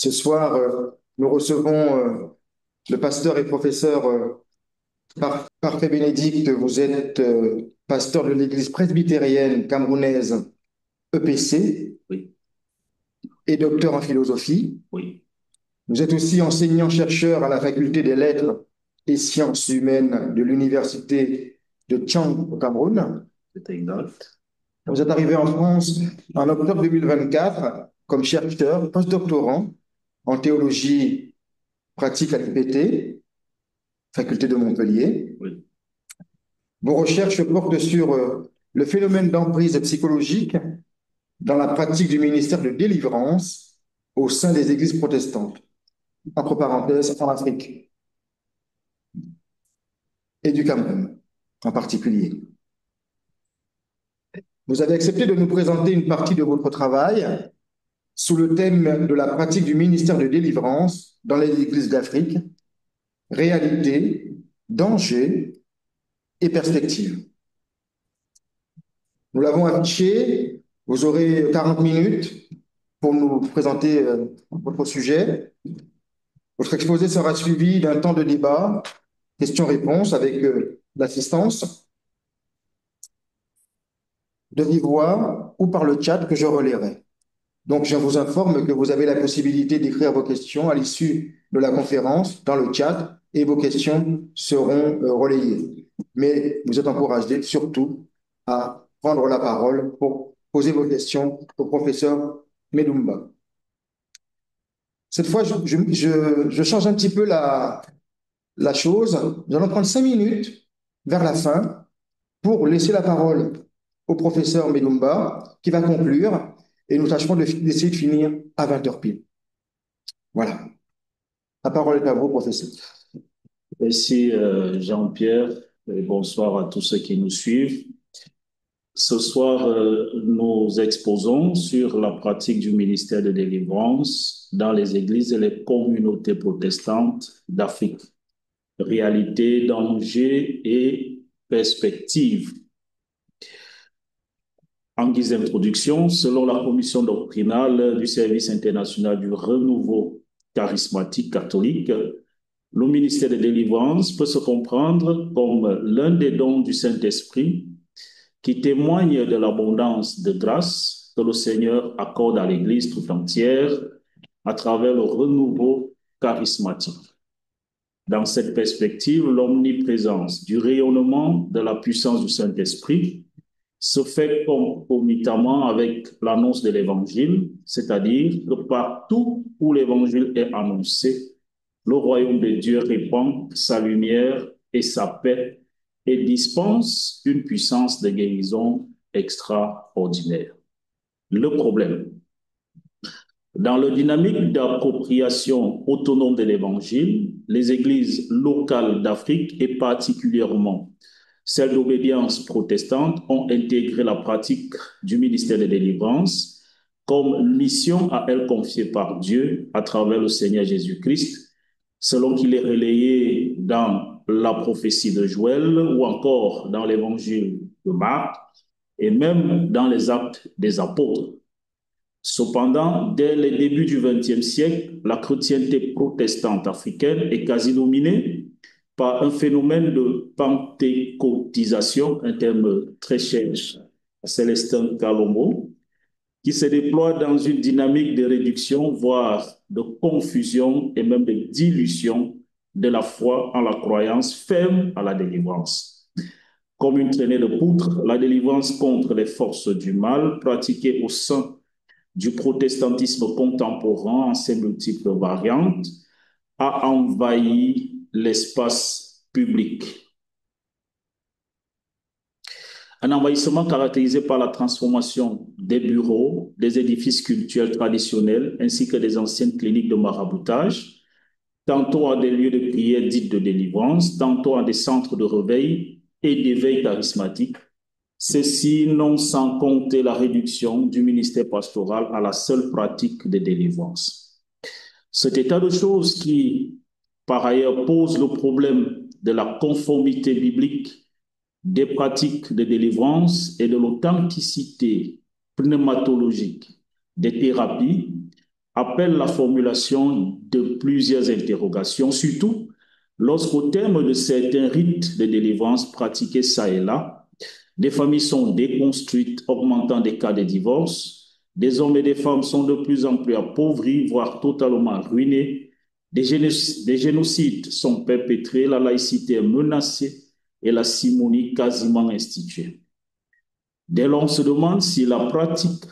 Ce soir, nous recevons le pasteur et professeur Parfait Bénédicte. Vous êtes pasteur de l'Église presbytérienne camerounaise EPC Oui, et docteur en philosophie. oui, Vous êtes aussi enseignant-chercheur à la faculté des lettres et sciences humaines de l'université de Tchang au Cameroun. c'est exact. Vous êtes arrivé en France en octobre 2024 comme chercheur postdoctorant en théologie pratique à l'IPT, faculté de Montpellier. Oui. Vos recherches portent sur le phénomène d'emprise psychologique dans la pratique du ministère de délivrance au sein des églises protestantes, entre parenthèses, en Afrique et du Cameroun en particulier. Vous avez accepté de nous présenter une partie de votre travail sous le thème de la pratique du ministère de délivrance dans les églises d'Afrique, réalité, danger et perspective. Nous l'avons affiché, vous aurez 40 minutes pour nous présenter votre sujet. Votre exposé sera suivi d'un temps de débat, questions-réponses avec l'assistance de vive voix ou par le chat que je relayerai. Donc, je vous informe que vous avez la possibilité d'écrire vos questions à l'issue de la conférence dans le chat et vos questions seront relayées. Mais vous êtes encouragés surtout à prendre la parole pour poser vos questions au professeur Medumba. Cette fois, je change un petit peu la chose. Nous allons prendre 5 minutes vers la fin pour laisser la parole au professeur Medumba qui va conclure et nous tâcherons d'essayer de finir à 20 heures pile. Voilà. La parole est à vous, professeur. Merci Jean-Pierre et bonsoir à tous ceux qui nous suivent. Ce soir, nous exposons sur la pratique du ministère de délivrance dans les églises et les communautés protestantes d'Afrique. Réalité, danger et perspective. En guise d'introduction, selon la commission doctrinale du Service international du renouveau charismatique catholique, le ministère de délivrance peut se comprendre comme l'un des dons du Saint-Esprit qui témoigne de l'abondance de grâce que le Seigneur accorde à l'Église tout entière à travers le renouveau charismatique. Dans cette perspective, l'omniprésence du rayonnement de la puissance du Saint-Esprit se fait concomitamment avec l'annonce de l'Évangile, c'est-à-dire que partout où l'Évangile est annoncé, le royaume de Dieu répand sa lumière et sa paix et dispense une puissance de guérison extraordinaire. Le problème, dans la dynamique d'appropriation autonome de l'Évangile, les églises locales d'Afrique et particulièrement celles d'obédience protestante ont intégré la pratique du ministère de délivrance comme mission à elle confiée par Dieu à travers le Seigneur Jésus-Christ, selon qu'il est relayé dans la prophétie de Joël ou encore dans l'évangile de Marc et même dans les actes des apôtres. Cependant, dès les débuts du XXe siècle, la chrétienté protestante africaine est quasi dominée par un phénomène de pentecôtisation, un terme très cher à Célestin Carlomo, qui se déploie dans une dynamique de réduction, voire de confusion et même de dilution de la foi en la croyance ferme à la délivrance. Comme une traînée de poutres, la délivrance contre les forces du mal pratiquée au sein du protestantisme contemporain en ses multiples variantes a envahi l'espace public. Un envahissement caractérisé par la transformation des bureaux, des édifices cultuels traditionnels ainsi que des anciennes cliniques de maraboutage, tantôt à des lieux de prière dites de délivrance, tantôt à des centres de réveil et d'éveil charismatique. Ceci non sans compter la réduction du ministère pastoral à la seule pratique de délivrance. Cet état de choses qui, par ailleurs, pose le problème de la conformité biblique des pratiques de délivrance et de l'authenticité pneumatologique des thérapies appelle la formulation de plusieurs interrogations, surtout lorsqu'au terme de certains rites de délivrance pratiqués çà et là, des familles sont déconstruites, augmentant des cas de divorce. Des hommes et des femmes sont de plus en plus appauvris, voire totalement ruinés. Des génocides sont perpétrés, la laïcité est menacée et la simonie quasiment instituée. Dès lors, on se demande si la pratique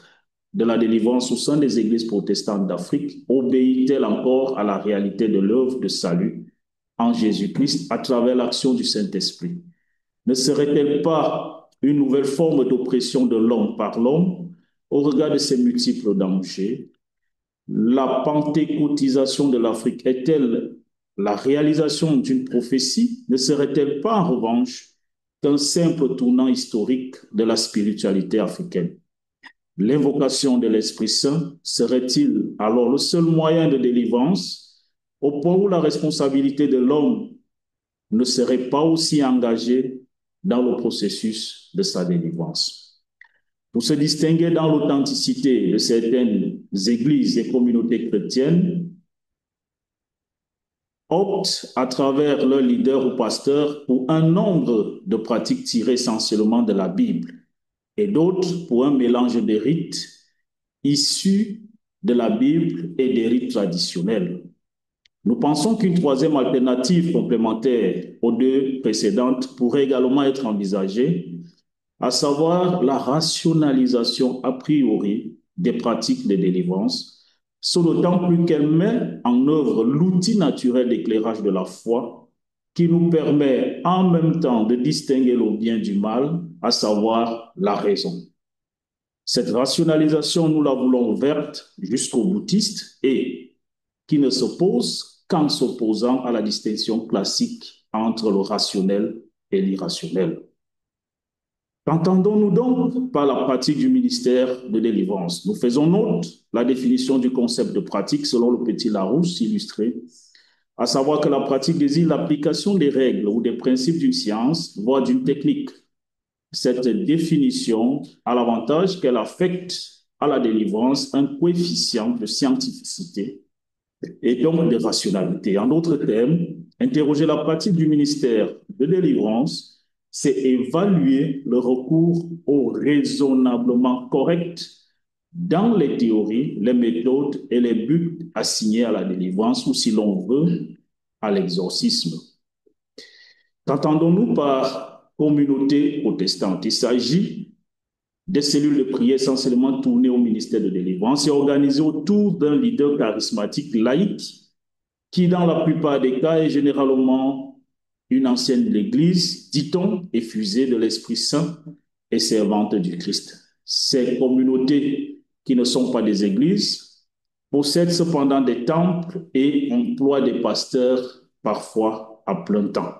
de la délivrance au sein des églises protestantes d'Afrique obéit-elle encore à la réalité de l'œuvre de salut en Jésus-Christ à travers l'action du Saint-Esprit? Ne serait-elle pas une nouvelle forme d'oppression de l'homme par l'homme au regard de ses multiples dangers? La pentecôtisation de l'Afrique est-elle la réalisation d'une prophétie? Ne serait-elle pas en revanche qu'un simple tournant historique de la spiritualité africaine? L'invocation de l'Esprit Saint serait-il alors le seul moyen de délivrance au point où la responsabilité de l'homme ne serait pas aussi engagée dans le processus de sa délivrance? Pour se distinguer dans l'authenticité de certaines églises et communautés chrétiennes, optent à travers leurs leaders ou pasteurs pour un nombre de pratiques tirées essentiellement de la Bible et d'autres pour un mélange de rites issus de la Bible et des rites traditionnels. Nous pensons qu'une troisième alternative complémentaire aux deux précédentes pourrait également être envisagée, à savoir la rationalisation a priori des pratiques de délivrance, ce d'autant plus qu'elle met en œuvre l'outil naturel d'éclairage de la foi qui nous permet en même temps de distinguer le bien du mal, à savoir la raison. Cette rationalisation, nous la voulons ouverte jusqu'aux bouddhistes et qui ne s'oppose qu'en s'opposant à la distinction classique entre le rationnel et l'irrationnel. Qu'entendons-nous donc par la pratique du ministère de délivrance? Nous faisons note la définition du concept de pratique selon le petit Larousse illustré, à savoir que la pratique désigne l'application des règles ou des principes d'une science, voire d'une technique. Cette définition a l'avantage qu'elle affecte à la délivrance un coefficient de scientificité et donc de rationalité. En d'autres termes, interroger la pratique du ministère de délivrance, c'est évaluer le recours au raisonnablement correct dans les théories, les méthodes et les buts assignés à la délivrance ou, si l'on veut, à l'exorcisme. Qu'entendons-nous par communauté protestante? Il s'agit des cellules de prière essentiellement tournées au ministère de délivrance et organisées autour d'un leader charismatique laïque qui, dans la plupart des cas, est généralement une ancienne de l'Église, dit-on, effusée de l'Esprit Saint et servante du Christ. Ces communautés qui ne sont pas des églises possèdent cependant des temples et emploient des pasteurs parfois à plein temps.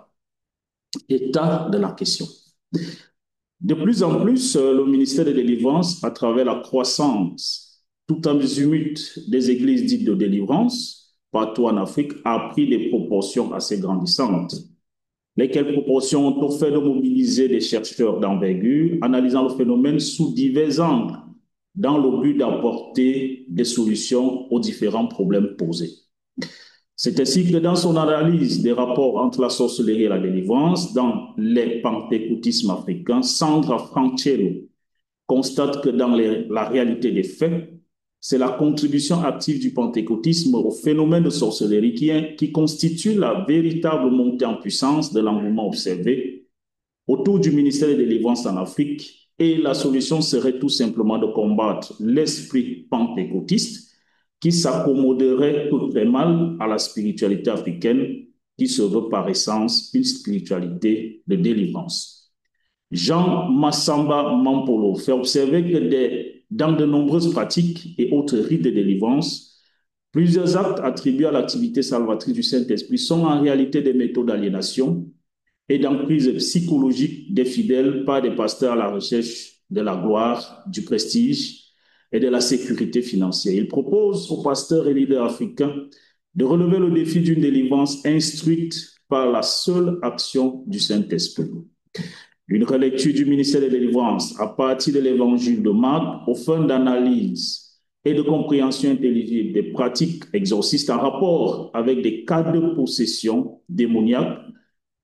État de la question. De plus en plus, le ministère de délivrance, à travers la croissance tout azimut des églises dites de délivrance, partout en Afrique, a pris des proportions assez grandissantes. Lesquelles proportions ont au fait de mobiliser des chercheurs d'envergure, analysant le phénomène sous divers angles, dans le but d'apporter des solutions aux différents problèmes posés. C'est ainsi que dans son analyse des rapports entre la sorcellerie et la délivrance, dans les pentecôtismes africains, Sandra Francello constate que dans la réalité des faits, c'est la contribution active du pentecôtisme au phénomène de sorcellerie qui constitue la véritable montée en puissance de l'engouement observé autour du ministère de délivrance en Afrique. Et la solution serait tout simplement de combattre l'esprit pentecôtiste qui s'accommoderait tout très mal à la spiritualité africaine qui se veut par essence une spiritualité de délivrance. Jean Massamba Mampolo fait observer que dans de nombreuses pratiques et autres rites de délivrance, plusieurs actes attribués à l'activité salvatrice du Saint-Esprit sont en réalité des méthodes d'aliénation et d'emprise psychologique des fidèles par des pasteurs à la recherche de la gloire, du prestige et de la sécurité financière. Il propose aux pasteurs et leaders africains de relever le défi d'une délivrance instruite par la seule action du Saint-Esprit. Une relecture du ministère de la délivrance à partir de l'évangile de Marc aux fins d'analyse et de compréhension intelligible des pratiques exorcistes en rapport avec des cas de possession démoniaque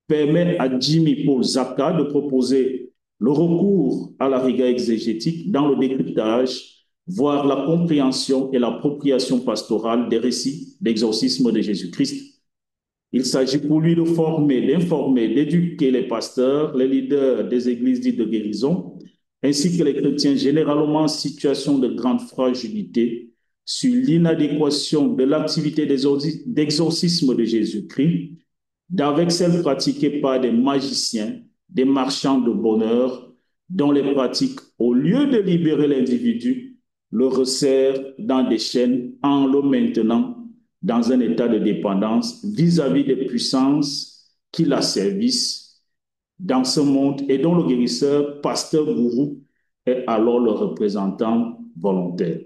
permet à Jimmy Paul Zaka de proposer le recours à la rigueur exégétique dans le décryptage, voire la compréhension et l'appropriation pastorale des récits d'exorcisme de Jésus-Christ. Il s'agit pour lui de former, d'informer, d'éduquer les pasteurs, les leaders des églises dites de guérison, ainsi que les chrétiens généralement en situation de grande fragilité sur l'inadéquation de l'activité d'exorcisme de Jésus-Christ d'avec celle pratiquée par des magiciens, des marchands de bonheur, dont les pratiques, au lieu de libérer l'individu, le resserrent dans des chaînes en le maintenant dans un état de dépendance vis-à-vis des puissances qui l'asservissent dans ce monde et dont le guérisseur, pasteur gourou, est alors le représentant volontaire.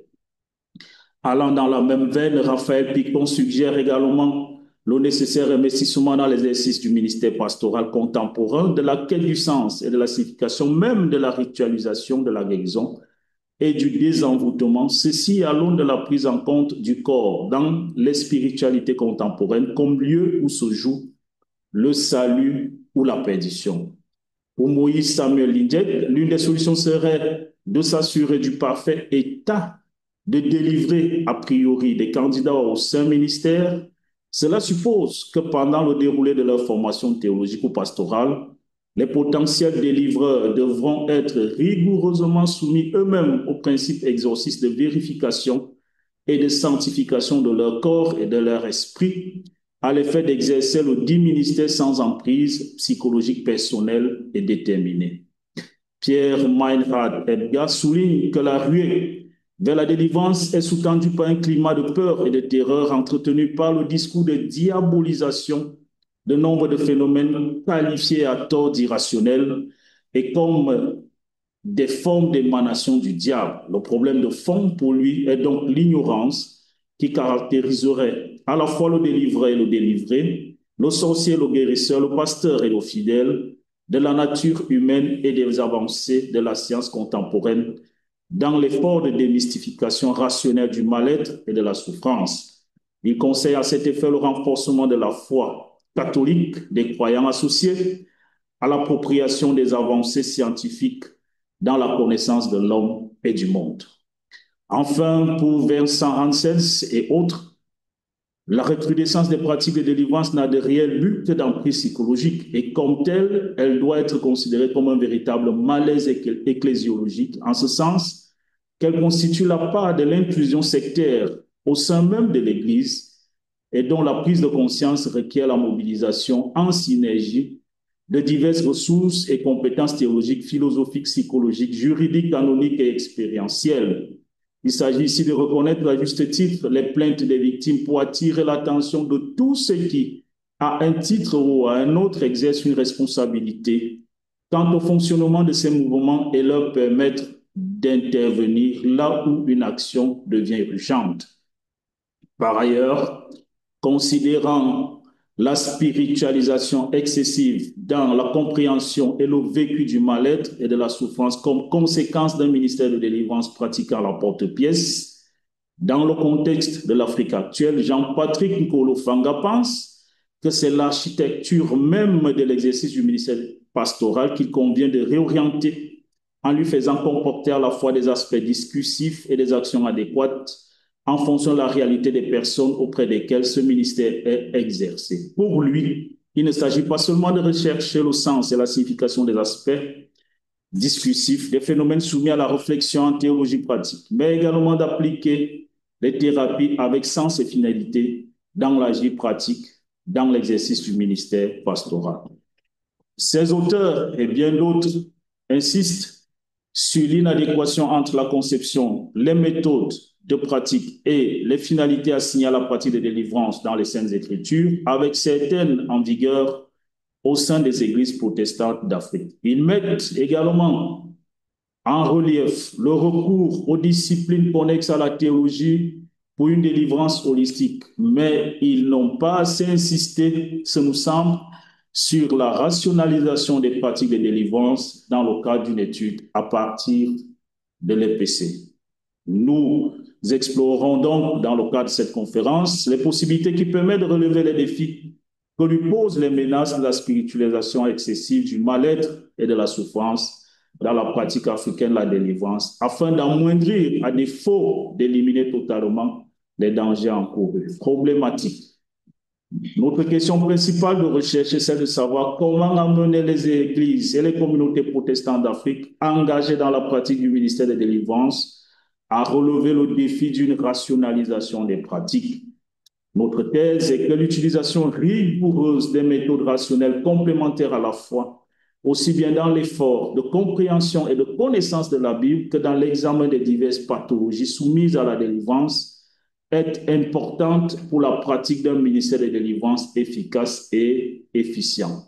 Allant dans la même veine, Raphaël Picton suggère également le nécessaire investissement dans l'exercice du ministère pastoral contemporain, de la quête du sens et de la signification même de la ritualisation de la guérison et du désenvoûtement, ceci à l'aune de la prise en compte du corps dans les spiritualités contemporaines comme lieu où se joue le salut ou la perdition. Pour Moïse Samuel Lindek, l'une des solutions serait de s'assurer du parfait état de délivrer a priori des candidats au saint ministère. Cela suppose que pendant le déroulé de leur formation théologique ou pastorale, les potentiels délivreurs devront être rigoureusement soumis eux-mêmes aux principes exorcistes de vérification et de sanctification de leur corps et de leur esprit, à l'effet d'exercer le dit ministère sans emprise psychologique personnelle et déterminée. Pierre Meinhard Edgar souligne que la ruée vers la délivrance est sous-tendue par un climat de peur et de terreur entretenu par le discours de diabolisation de nombre de phénomènes qualifiés à tort d'irrationnels et comme des formes d'émanation du diable. Le problème de fond pour lui est donc l'ignorance qui caractériserait à la fois le délivré et le délivré, le sorcier, le guérisseur, le pasteur et le fidèle, de la nature humaine et des avancées de la science contemporaine dans l'effort de démystification rationnelle du mal-être et de la souffrance. Il conseille à cet effet le renforcement de la foi catholique des croyants associés à l'appropriation des avancées scientifiques dans la connaissance de l'homme et du monde. Enfin, pour Vincent Hansels et autres, la recrudescence des pratiques de délivrance n'a de réel but que d'emprise psychologique et comme telle, elle doit être considérée comme un véritable malaise ecclésiologique, en ce sens qu'elle constitue la part de l'inclusion sectaire au sein même de l'Église et dont la prise de conscience requiert la mobilisation en synergie de diverses ressources et compétences théologiques, philosophiques, psychologiques, juridiques, canoniques et expérientielles. Il s'agit ici de reconnaître à juste titre les plaintes des victimes pour attirer l'attention de tous ceux qui, à un titre ou à un autre, exercent une responsabilité quant au fonctionnement de ces mouvements et leur permettre d'intervenir là où une action devient urgente. Par ailleurs, considérant la spiritualisation excessive dans la compréhension et le vécu du mal-être et de la souffrance comme conséquence d'un ministère de délivrance pratiquant la porte-pièce, dans le contexte de l'Afrique actuelle, Jean-Patrick Nkolo Fanga pense que c'est l'architecture même de l'exercice du ministère pastoral qu'il convient de réorienter en lui faisant comporter à la fois des aspects discursifs et des actions adéquates en fonction de la réalité des personnes auprès desquelles ce ministère est exercé. Pour lui, il ne s'agit pas seulement de rechercher le sens et la signification des aspects discursifs, des phénomènes soumis à la réflexion en théologie pratique, mais également d'appliquer les thérapies avec sens et finalité dans l'agir pratique, dans l'exercice du ministère pastoral. Ces auteurs et bien d'autres insistent sur l'inadéquation entre la conception, les méthodes de pratique et les finalités assignées à la pratique de délivrance dans les Saintes Écritures, avec certaines en vigueur au sein des églises protestantes d'Afrique. Ils mettent également en relief le recours aux disciplines connexes à la théologie pour une délivrance holistique, mais ils n'ont pas assez insisté, ce nous semble, sur la rationalisation des pratiques de délivrance dans le cadre d'une étude à partir de l'EPC. Nous explorerons donc, dans le cadre de cette conférence, les possibilités qui permettent de relever les défis que lui posent les menaces de la spiritualisation excessive, du mal-être et de la souffrance dans la pratique africaine de la délivrance, afin d'amoindrir, à défaut d'éliminer totalement les dangers encourus. Problématique. Notre question principale de recherche est celle de savoir comment amener les églises et les communautés protestantes d'Afrique engagées dans la pratique du ministère de délivrance à relever le défi d'une rationalisation des pratiques. Notre thèse est que l'utilisation rigoureuse des méthodes rationnelles complémentaires à la foi, aussi bien dans l'effort de compréhension et de connaissance de la Bible que dans l'examen des diverses pathologies soumises à la délivrance, est importante pour la pratique d'un ministère de délivrance efficace et efficient.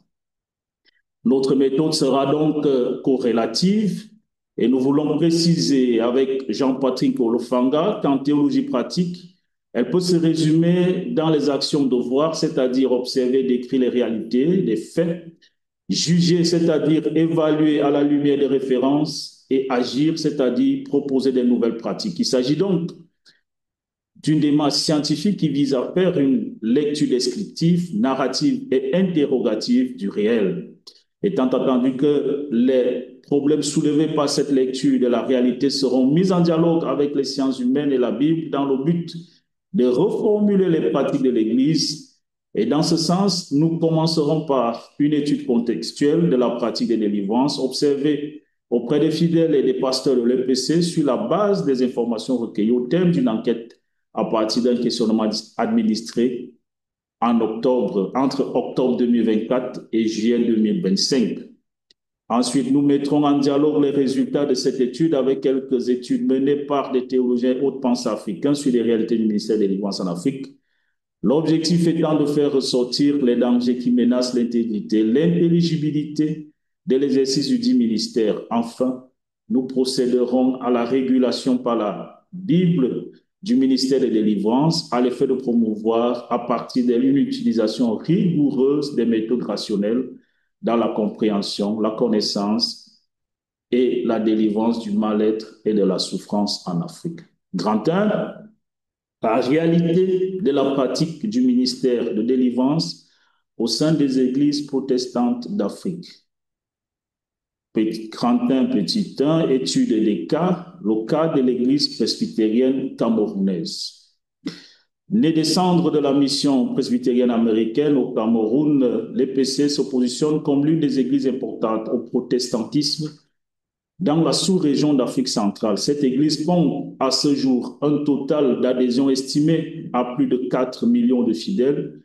Notre méthode sera donc corrélative et nous voulons préciser avec Jean-Patrick Olofanga qu'en théologie pratique, elle peut se résumer dans les actions de voir, c'est-à-dire observer, décrire les réalités, les faits, juger, c'est-à-dire évaluer à la lumière des références, et agir, c'est-à-dire proposer des nouvelles pratiques. Il s'agit donc d'une démarche scientifique qui vise à faire une lecture descriptive, narrative et interrogative du réel. Étant entendu que les problèmes soulevés par cette lecture de la réalité seront mis en dialogue avec les sciences humaines et la Bible dans le but de reformuler les pratiques de l'Église. Et dans ce sens, nous commencerons par une étude contextuelle de la pratique des délivrances observée auprès des fidèles et des pasteurs de l'EPC sur la base des informations recueillies au terme d'une enquête à partir d'un questionnement administré entre octobre 2024 et juillet 2025. Ensuite, nous mettrons en dialogue les résultats de cette étude avec quelques études menées par des théologiens haute pensée africains sur les réalités du ministère des délivrances en Afrique. L'objectif étant de faire ressortir les dangers qui menacent l'intégrité, l'intelligibilité de l'exercice du dit ministère. Enfin, nous procéderons à la régulation par la Bible du ministère des délivrances à l'effet de promouvoir à partir d'une utilisation rigoureuse des méthodes rationnelles dans la compréhension, la connaissance et la délivrance du mal-être et de la souffrance en Afrique. Grand 1, la réalité de la pratique du ministère de délivrance au sein des églises protestantes d'Afrique. Grand 1, petit 1, étude des cas, le cas de l'église presbytérienne camerounaise. Né des cendres de la mission presbytérienne américaine au Cameroun, l'EPC se positionne comme l'une des églises importantes au protestantisme dans la sous-région d'Afrique centrale. Cette église compte à ce jour un total d'adhésions estimé à plus de 4 millions de fidèles,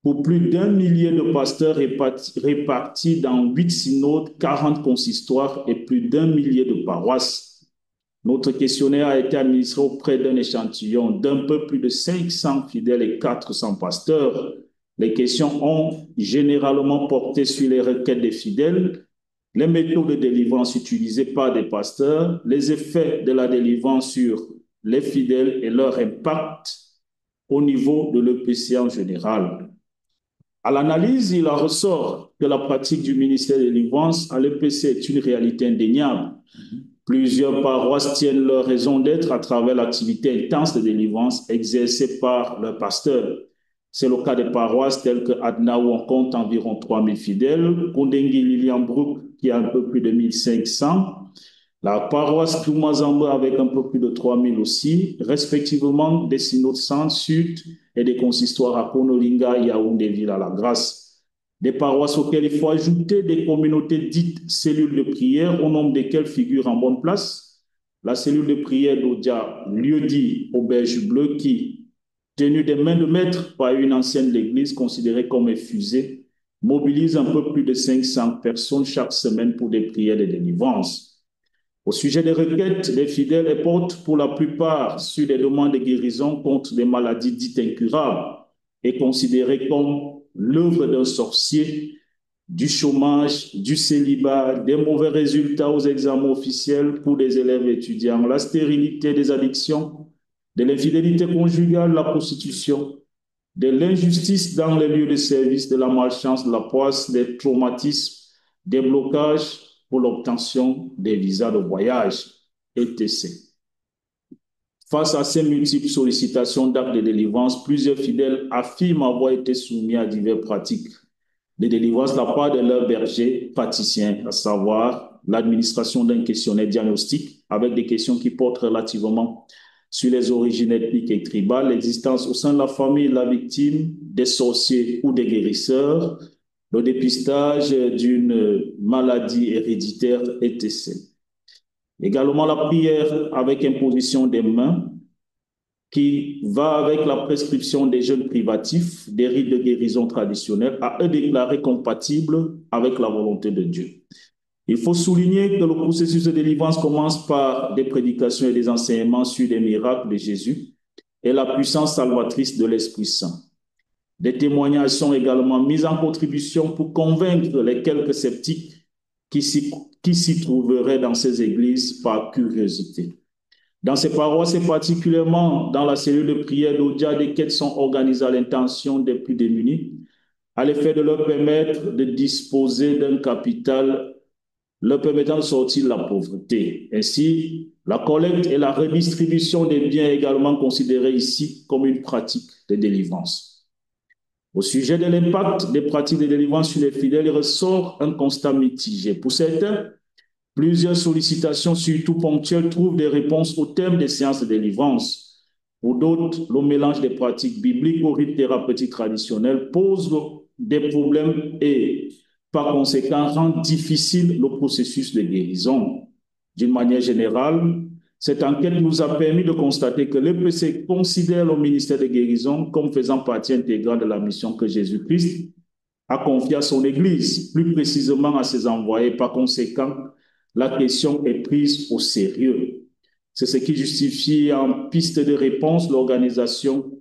pour plus d'1 millier de pasteurs répartis dans 8 synodes, 40 consistoires et plus d'1 millier de paroisses. Notre questionnaire a été administré auprès d'un échantillon d'un peu plus de 500 fidèles et 400 pasteurs. Les questions ont généralement porté sur les requêtes des fidèles, les méthodes de délivrance utilisées par des pasteurs, les effets de la délivrance sur les fidèles et leur impact au niveau de l'EPC en général. À l'analyse, il en ressort que la pratique du ministère de délivrance à l'EPC est une réalité indéniable. Plusieurs paroisses tiennent leur raison d'être à travers l'activité intense de délivrance exercée par leurs pasteurs. C'est le cas des paroisses telles que Adna où on compte environ 3000 fidèles, Kondengi Lilienbrook qui a un peu plus de 1500, la paroisse Toumazamba avec un peu plus de 3000 aussi, respectivement des synodes centre, sud et des consistoires à Konolinga, Yaoundé, Ville à la Grâce. Des paroisses auxquelles il faut ajouter des communautés dites cellules de prière, au nombre desquelles figure en bonne place la cellule de prière d'Odia, lieu-dit Auberge Bleue, qui, tenue des mains de maître par une ancienne de l'église considérée comme effusée, mobilise un peu plus de 500 personnes chaque semaine pour des prières de délivrance. Au sujet des requêtes des fidèles, elles portent pour la plupart sur des demandes de guérison contre des maladies dites incurables et considérées comme l'œuvre d'un sorcier, du chômage, du célibat, des mauvais résultats aux examens officiels pour des élèves étudiants, la stérilité des addictions, de l'infidélité conjugale, la prostitution, de l'injustice dans les lieux de service, de la malchance, de la poisse, des traumatismes, des blocages pour l'obtention des visas de voyage, etc. Face à ces multiples sollicitations d'actes de délivrance, plusieurs fidèles affirment avoir été soumis à diverses pratiques de délivrance de la part de leurs bergers praticiens, à savoir l'administration d'un questionnaire diagnostique avec des questions qui portent relativement sur les origines ethniques et tribales, l'existence au sein de la famille de la victime, des sorciers ou des guérisseurs, le dépistage d'une maladie héréditaire, etc. Également la prière avec imposition des mains, qui va avec la prescription des jeûnes privatifs, des rites de guérison traditionnels, à eux déclarés compatibles avec la volonté de Dieu. Il faut souligner que le processus de délivrance commence par des prédications et des enseignements sur les miracles de Jésus et la puissance salvatrice de l'Esprit Saint. Des témoignages sont également mis en contribution pour convaincre les quelques sceptiques qui s'y trouveraient dans ces églises par curiosité. Dans ces paroisses, et particulièrement dans la cellule de prière d'Odia, des quêtes sont organisées à l'intention des plus démunis, à l'effet de leur permettre de disposer d'un capital leur permettant de sortir de la pauvreté. Ainsi, la collecte et la redistribution des biens est également considérées ici comme une pratique de délivrance. Au sujet de l'impact des pratiques de délivrance sur les fidèles, il ressort un constat mitigé. Pour certains, plusieurs sollicitations, surtout ponctuelles, trouvent des réponses au terme des séances de délivrance. Pour d'autres, le mélange des pratiques bibliques aux rites thérapeutiques traditionnels pose des problèmes et, par conséquent, rend difficile le processus de guérison. D'une manière générale, cette enquête nous a permis de constater que l'EPC considère le ministère de guérison comme faisant partie intégrante de la mission que Jésus-Christ a confiée à son Église, plus précisément à ses envoyés. Par conséquent, la question est prise au sérieux. C'est ce qui justifie en piste de réponse l'organisation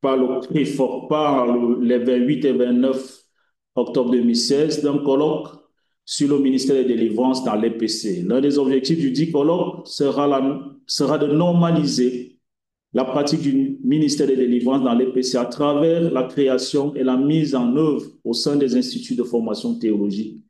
par les 28 et 29 octobre 2016 d'un colloque sur le ministère de délivrance dans l'EPC. L'un des objectifs du dit colloque sera de normaliser la pratique du ministère de délivrance dans l'EPC à travers la création et la mise en œuvre au sein des instituts de formation théologique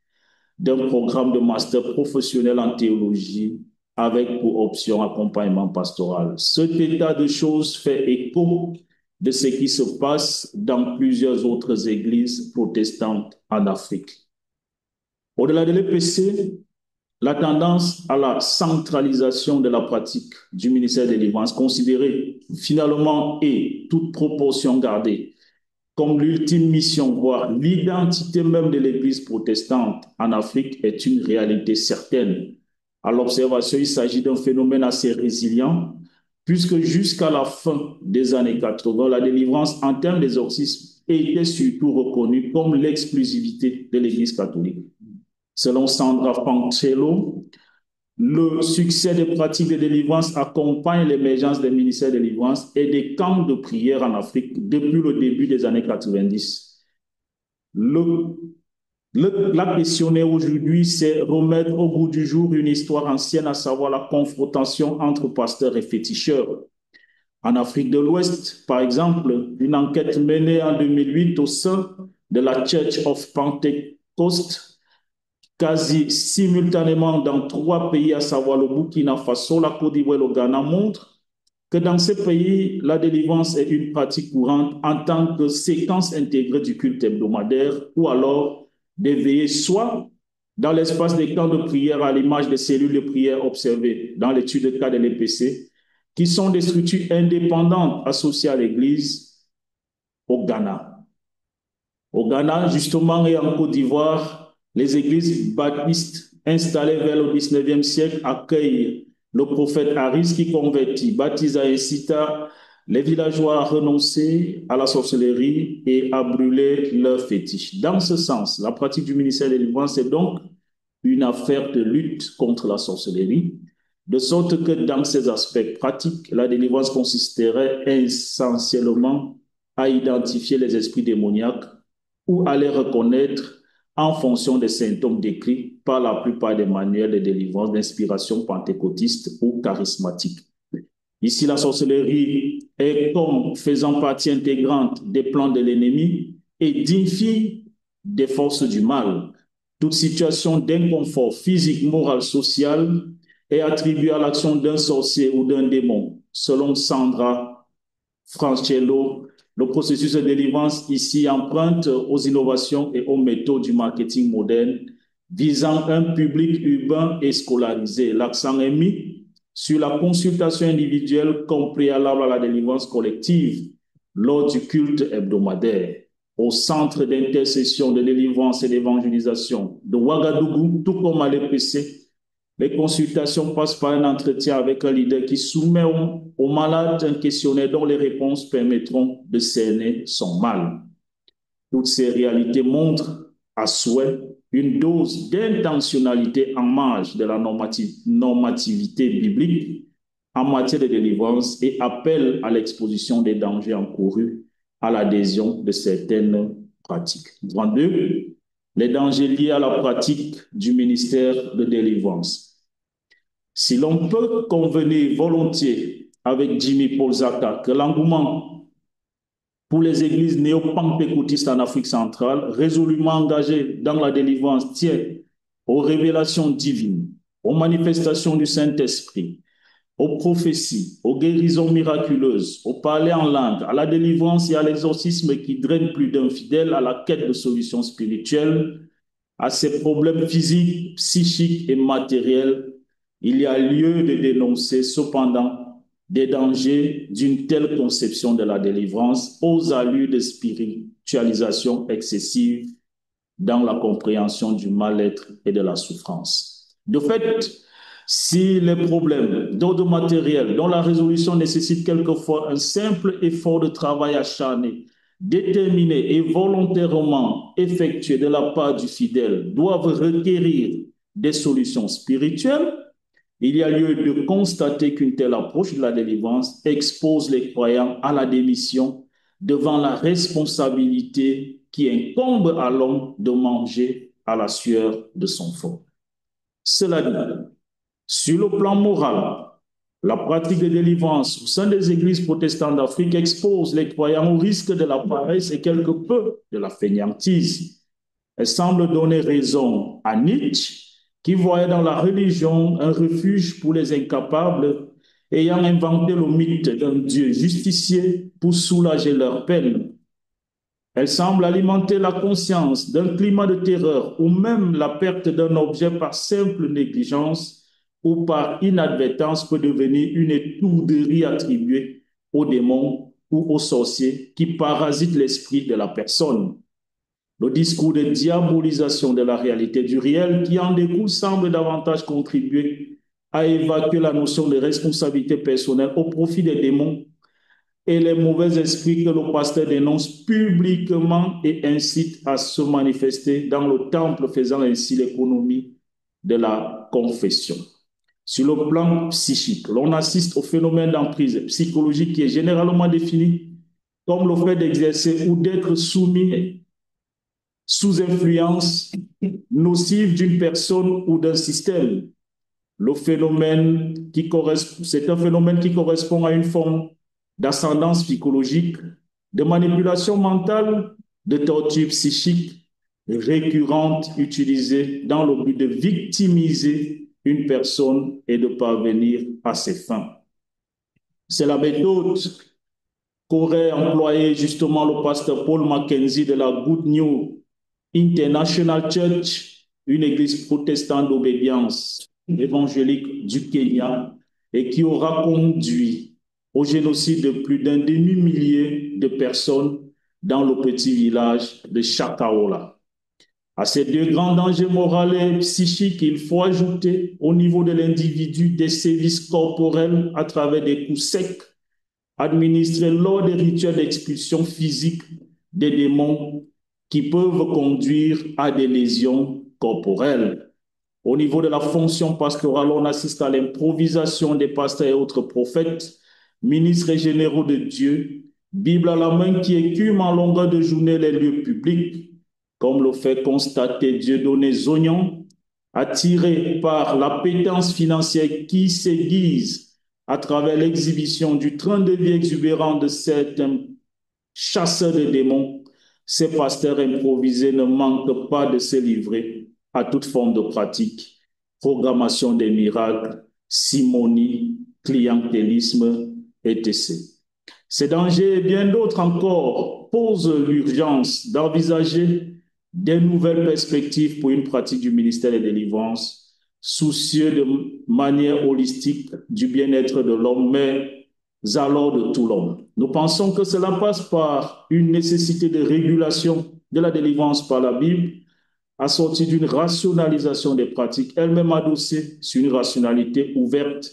d'un programme de master professionnel en théologie avec pour option accompagnement pastoral. Cet état de choses fait écho de ce qui se passe dans plusieurs autres églises protestantes en Afrique. Au-delà de l'EPC, la tendance à la centralisation de la pratique du ministère de délivrance, considérée finalement et toute proportion gardée comme l'ultime mission, voire l'identité même de l'Église protestante en Afrique, est une réalité certaine. À l'observation, il s'agit d'un phénomène assez résilient, puisque jusqu'à la fin des années 80, la délivrance en termes d'exorcisme était surtout reconnue comme l'exclusivité de l'Église catholique. Selon Sandra Fancello, le succès des pratiques de délivrance accompagne l'émergence des ministères de délivrance et des camps de prière en Afrique depuis le début des années 90. La questionnaire aujourd'hui, c'est remettre au goût du jour une histoire ancienne, à savoir la confrontation entre pasteurs et féticheurs. En Afrique de l'Ouest, par exemple, une enquête menée en 2008 au sein de la Church of Pentecost, quasi simultanément dans 3 pays, à savoir le Burkina Faso, la Côte d'Ivoire et le Ghana, montre que dans ces pays, la délivrance est une pratique courante en tant que séquence intégrée du culte hebdomadaire ou alors des veillées, soit dans l'espace des camps de prière à l'image des cellules de prière observées dans l'étude de cas de l'EPC, qui sont des structures indépendantes associées à l'Église au Ghana. Au Ghana, justement, et en Côte d'Ivoire, les églises baptistes installées vers le 19e siècle accueillent le prophète Aris qui convertit, baptise et incita les villageois à renoncer à la sorcellerie et à brûler leurs fétiches. Dans ce sens, la pratique du ministère de délivrance est donc une affaire de lutte contre la sorcellerie, de sorte que dans ces aspects pratiques, la délivrance consisterait essentiellement à identifier les esprits démoniaques ou à les reconnaître en fonction des symptômes décrits par la plupart des manuels de délivrance d'inspiration pentecôtiste ou charismatique. Ici, la sorcellerie est comme faisant partie intégrante des plans de l'ennemi et digne fille des forces du mal. Toute situation d'inconfort physique, moral, social est attribuée à l'action d'un sorcier ou d'un démon. Selon Sandra Francello, le processus de délivrance ici emprunte aux innovations et aux méthodes du marketing moderne visant un public urbain et scolarisé. L'accent est mis sur la consultation individuelle comme préalable à la délivrance collective lors du culte hebdomadaire. Au centre d'intercession, de délivrance et d'évangélisation de Ouagadougou, tout comme à l'EPC, les consultations passent par un entretien avec un leader qui soumet au malade un questionnaire dont les réponses permettront de cerner son mal. Toutes ces réalités montrent à souhait une dose d'intentionnalité en marge de la normativité biblique en matière de délivrance et appellent à l'exposition des dangers encourus à l'adhésion de certaines pratiques. 32. Les dangers liés à la pratique du ministère de délivrance. Si l'on peut convenir volontiers avec Jimmy Paul Zaka que l'engouement pour les églises néo-pentecôtistes en Afrique centrale, résolument engagées dans la délivrance, tient aux révélations divines, aux manifestations du Saint-Esprit, aux prophéties, aux guérisons miraculeuses, au parler en langue, à la délivrance et à l'exorcisme qui drainent plus d'un fidèle à la quête de solutions spirituelles, à ces problèmes physiques, psychiques et matériels, il y a lieu de dénoncer cependant des dangers d'une telle conception de la délivrance aux allures de spiritualisation excessive dans la compréhension du mal-être et de la souffrance. De fait, si les problèmes d'ordre matériel dont la résolution nécessite quelquefois un simple effort de travail acharné, déterminé et volontairement effectué de la part du fidèle doivent requérir des solutions spirituelles, il y a lieu de constater qu'une telle approche de la délivrance expose les croyants à la démission devant la responsabilité qui incombe à l'homme de manger à la sueur de son front. Cela dit, sur le plan moral, la pratique de délivrance au sein des églises protestantes d'Afrique expose les croyants au risque de la paresse et quelque peu de la fainéantise. Elle semble donner raison à Nietzsche, qui voyait dans la religion un refuge pour les incapables, ayant inventé le mythe d'un Dieu justicier pour soulager leur peine. Elle semble alimenter la conscience d'un climat de terreur ou même la perte d'un objet par simple négligence ou par inadvertance peut devenir une étourderie attribuée aux démons ou aux sorciers qui parasitent l'esprit de la personne. Le discours de diabolisation de la réalité du réel qui en découle semble davantage contribuer à évacuer la notion de responsabilité personnelle au profit des démons et les mauvais esprits que le pasteur dénonce publiquement et incite à se manifester dans le temple, faisant ainsi l'économie de la confession. Sur le plan psychique, l'on assiste au phénomène d'emprise psychologique qui est généralement défini comme le fait d'exercer ou d'être soumis sous influence nocive d'une personne ou d'un système. C'est un phénomène qui correspond à une forme d'ascendance psychologique, de manipulation mentale, de torture psychique récurrente utilisée dans le but de victimiser une personne et de parvenir à ses fins. C'est la méthode qu'aurait employée justement le pasteur Paul Mackenzie de la Good New International Church, une église protestante d'obédience évangélique du Kenya, et qui aura conduit au génocide de plus d'un demi-millier de personnes dans le petit village de Chakaola. À ces deux grands dangers moraux et psychiques, il faut ajouter au niveau de l'individu des sévices corporels à travers des coups secs administrés lors des rituels d'expulsion physique des démons qui peuvent conduire à des lésions corporelles. Au niveau de la fonction pastorale, on assiste à l'improvisation des pasteurs et autres prophètes, ministres et généraux de Dieu, Bible à la main, qui écument en longueur de journée les lieux publics, comme le fait constater Dieudonné Zognon, attiré par l'appétence financière qui s'aiguise à travers l'exhibition du train de vie exubérant de certains chasseurs de démons. Ces pasteurs improvisés ne manquent pas de se livrer à toute forme de pratique, programmation des miracles, simonie, clientélisme, etc. Ces dangers et bien d'autres encore posent l'urgence d'envisager des nouvelles perspectives pour une pratique du ministère des délivrances, soucieux de manière holistique du bien-être de l'homme, mais alors de tout l'homme. Nous pensons que cela passe par une nécessité de régulation de la délivrance par la Bible, assortie d'une rationalisation des pratiques, elle-même adossée sur une rationalité ouverte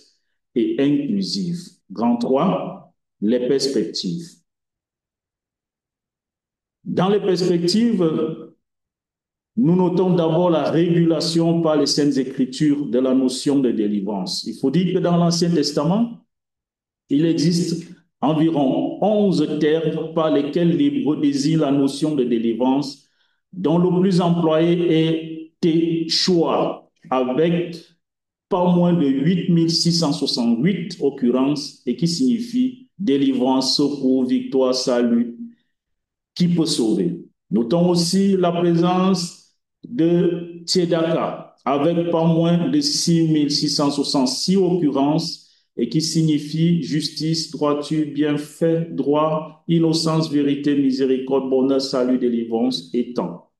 et inclusive. Grand 3, les perspectives. Dans les perspectives, nous notons d'abord la régulation par les Saintes Écritures de la notion de délivrance. Il faut dire que dans l'Ancien Testament, il existe environ 11 termes par lesquels l'hébreu désigne la notion de délivrance, dont le plus employé est Teshuah, avec pas moins de 8668 occurrences et qui signifie délivrance, secours, victoire, salut, qui peut sauver. Notons aussi la présence de Tzedaka, avec pas moins de 6666 occurrences et qui signifie justice, droiture, bienfait, droit, innocence, vérité, miséricorde, bonheur, salut, délivrance et temps.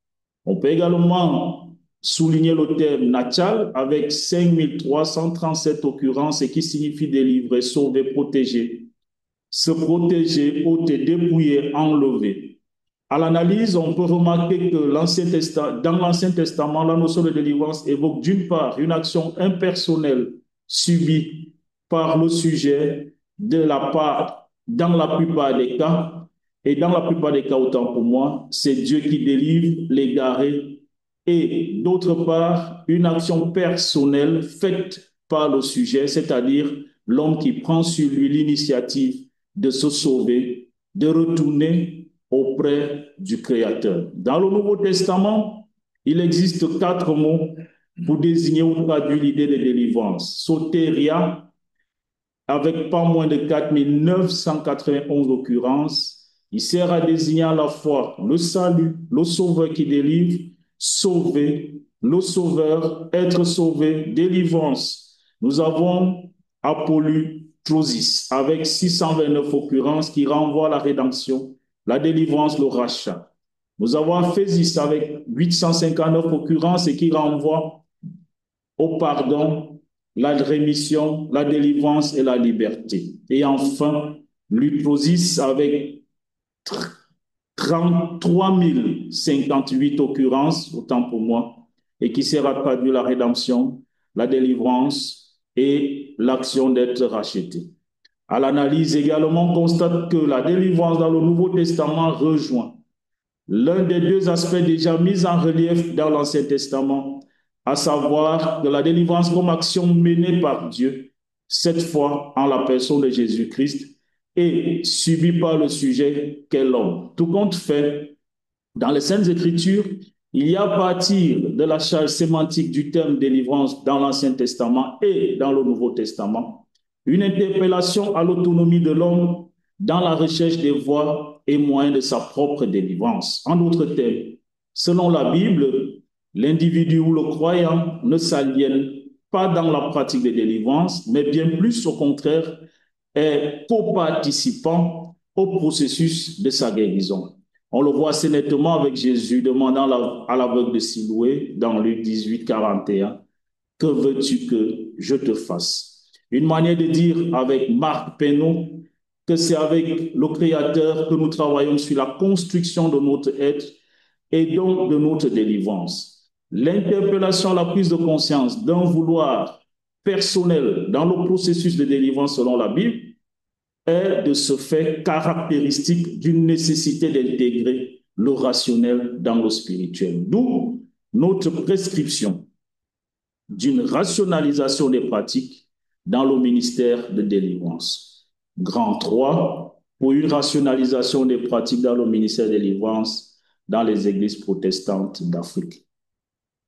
On peut également souligner le terme Nachal avec 5337 occurrences et qui signifie délivrer, sauver, protéger, se protéger, ôter, dépouiller, enlever. À l'analyse, on peut remarquer que dans l'Ancien Testament, la notion de délivrance évoque d'une part une action impersonnelle subie par le sujet de la part, dans la plupart des cas, et dans la plupart des cas, autant pour moi, c'est Dieu qui délivre l'égaré, et d'autre part, une action personnelle faite par le sujet, c'est-à-dire l'homme qui prend sur lui l'initiative de se sauver, de retourner auprès du Créateur. Dans le Nouveau Testament, il existe 4 mots pour désigner ou traduire l'idée de délivrance. Soteria, avec pas moins de 4991 occurrences, il sert à désigner à la fois le salut, le sauveur qui délivre, sauver, le sauveur, être sauvé, délivrance. Nous avons Apollutrosis avec 629 occurrences qui renvoient à la rédemption, la délivrance, le rachat. Nous avons Aphésis avec 859 occurrences et qui renvoie au pardon, la rémission, la délivrance et la liberté. Et enfin, Lutrosis avec 33 058 occurrences, autant pour moi, et qui sert à traduire la rédemption, la délivrance et l'action d'être racheté. À l'analyse également, on constate que la délivrance dans le Nouveau Testament rejoint l'un des 2 aspects déjà mis en relief dans l'Ancien Testament, à savoir de la délivrance comme action menée par Dieu, cette fois en la personne de Jésus-Christ, et subie par le sujet qu'est l'homme. Tout compte fait, dans les Saintes Écritures, il y a à partir de la charge sémantique du terme délivrance dans l'Ancien Testament et dans le Nouveau Testament, une interpellation à l'autonomie de l'homme dans la recherche des voies et moyens de sa propre délivrance. En d'autres termes, selon la Bible, l'individu ou le croyant ne s'aliène pas dans la pratique de délivrance, mais bien plus au contraire est coparticipant au processus de sa guérison. On le voit assez nettement avec Jésus demandant à l'aveugle de Siloué dans Luc 18, 41, « Que veux-tu que je te fasse ?» Une manière de dire avec Marc Pénaud que c'est avec le Créateur que nous travaillons sur la construction de notre être et donc de notre délivrance. L'interpellation, la prise de conscience d'un vouloir personnel dans le processus de délivrance selon la Bible est de ce fait caractéristique d'une nécessité d'intégrer le rationnel dans le spirituel. D'où notre prescription d'une rationalisation des pratiques dans le ministère de délivrance. Grand 3, pour une rationalisation des pratiques dans le ministère de délivrance dans les églises protestantes d'Afrique.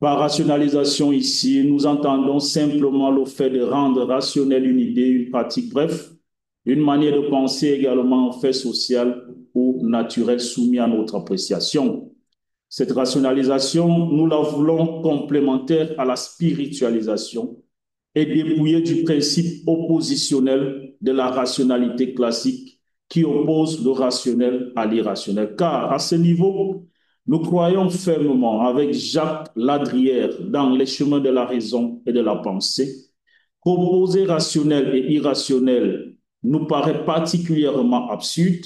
Par rationalisation ici, nous entendons simplement le fait de rendre rationnelle une idée, une pratique, bref, une manière de penser également en fait social ou naturel soumis à notre appréciation. Cette rationalisation, nous la voulons complémentaire à la spiritualisation et dépouillé du principe oppositionnel de la rationalité classique qui oppose le rationnel à l'irrationnel. Car à ce niveau, nous croyons fermement avec Jacques Ladrière dans les chemins de la raison et de la pensée qu'opposer rationnel et irrationnel nous paraît particulièrement absurde,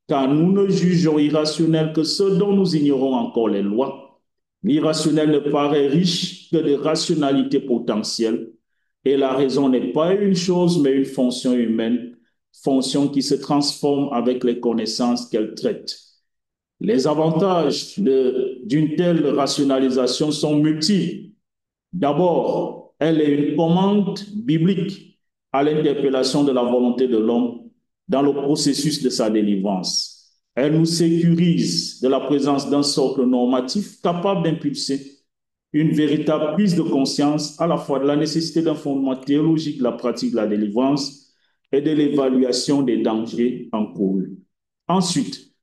car nous ne jugeons irrationnel que ce dont nous ignorons encore les lois. L'irrationnel ne paraît riche que de rationalité potentielle, et la raison n'est pas une chose, mais une fonction humaine, fonction qui se transforme avec les connaissances qu'elle traite. Les avantages d'une telle rationalisation sont multiples. D'abord, elle est une commande biblique à l'interpellation de la volonté de l'homme dans le processus de sa délivrance. Elle nous sécurise de la présence d'un socle normatif capable d'impulser une véritable prise de conscience à la fois de la nécessité d'un fondement théologique de la pratique de la délivrance et de l'évaluation des dangers encourus. Ensuite,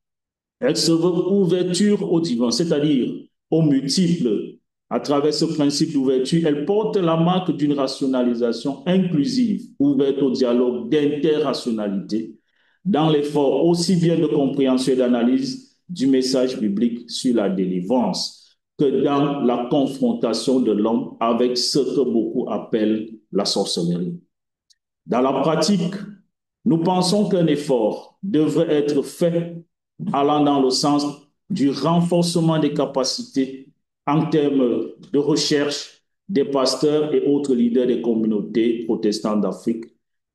elle se veut ouverture au divin, c'est-à-dire aux multiples. À travers ce principe d'ouverture, elle porte la marque d'une rationalisation inclusive, ouverte au dialogue d'interrationalité, dans l'effort aussi bien de compréhension et d'analyse du message biblique sur la délivrance que dans la confrontation de l'homme avec ce que beaucoup appellent la sorcellerie. Dans la pratique, nous pensons qu'un effort devrait être fait allant dans le sens du renforcement des capacités en termes de recherche des pasteurs et autres leaders des communautés protestantes d'Afrique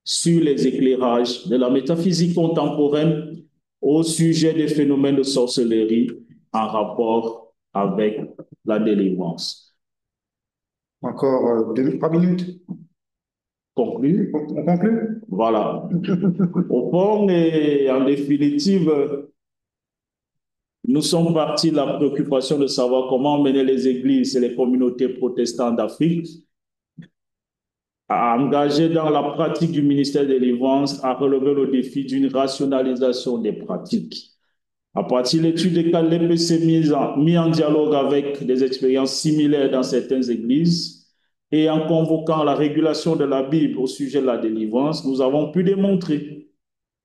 sur les éclairages de la métaphysique contemporaine au sujet des phénomènes de sorcellerie en rapport avec la délivrance. Encore 3 minutes. Conclu? On conclut? Voilà. Au fond et en définitive, nous sommes partis de la préoccupation de savoir comment mener les églises et les communautés protestantes d'Afrique à engager dans la pratique du ministère de délivrance, à relever le défi d'une rationalisation des pratiques. À partir de l'étude des cas de l'EPC mis en dialogue avec des expériences similaires dans certaines églises et en convoquant la régulation de la Bible au sujet de la délivrance, nous avons pu démontrer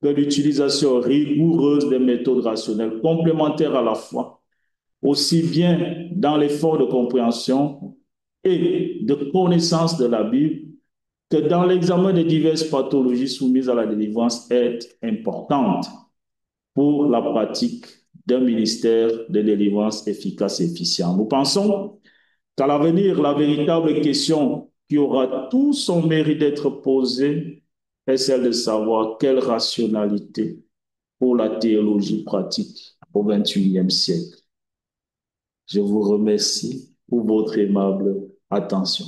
que l'utilisation rigoureuse des méthodes rationnelles complémentaires à la fois, aussi bien dans l'effort de compréhension et de connaissance de la Bible que dans l'examen des diverses pathologies soumises à la délivrance est importante pour la pratique d'un ministère de délivrance efficace et efficient. Nous pensons qu'à l'avenir, la véritable question qui aura tout son mérite d'être posée est celle de savoir quelle rationalité pour la théologie pratique au XXIe siècle. Je vous remercie pour votre aimable attention.